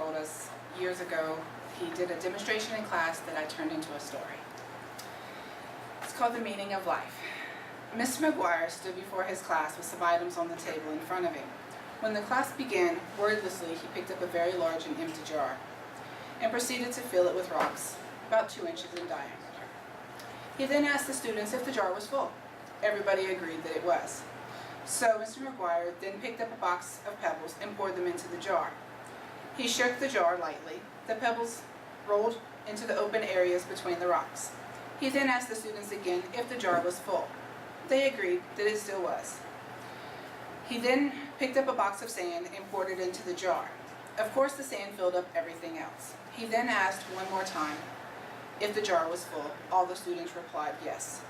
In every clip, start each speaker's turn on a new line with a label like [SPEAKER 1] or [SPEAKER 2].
[SPEAKER 1] told us years ago. He did a demonstration in class that I turned into a story. It's called The Meaning of Life. Mr. McGuire stood before his class with some items on the table in front of him. When the class began, wordlessly he picked up a very large and empty jar and proceeded to fill it with rocks, about 2 inches in diameter. He then asked the students if the jar was full. Everybody agreed that it was. So Mr. McGuire then picked up a box of pebbles and poured them into the jar. He shook the jar lightly. The pebbles rolled into the open areas between the rocks. He then asked the students again if the jar was full. They agreed that it still was. He then picked up a box of sand and poured it into the jar. Of course, the sand filled up everything else. He then asked one more time if the jar was full. All the students replied yes.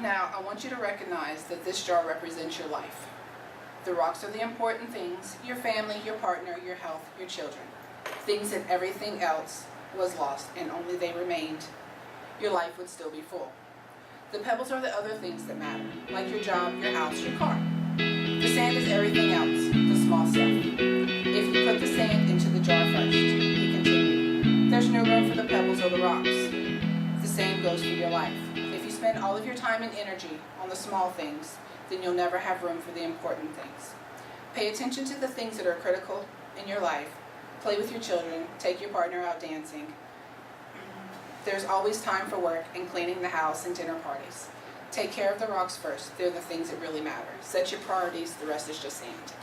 [SPEAKER 1] Now, I want you to recognize that this jar represents your life. The rocks are the important things: your family, your partner, your health, your children. Things that everything else was lost and only they remained, your life would still be full. The pebbles are the other things that matter, like your job, your house, your car. The sand is everything else, the small stuff. If you put the sand into the jar first, he continued, there's no room for the pebbles or the rocks. The same goes for your life. If you spend all of your time and energy on the small things, then you'll never have room for the important things. Pay attention to the things that are critical in your life. Play with your children. Take your partner out dancing. There's always time for work and cleaning the house and dinner parties. Take care of the rocks first. They're the things that really matter. Set your priorities. The rest is just sand.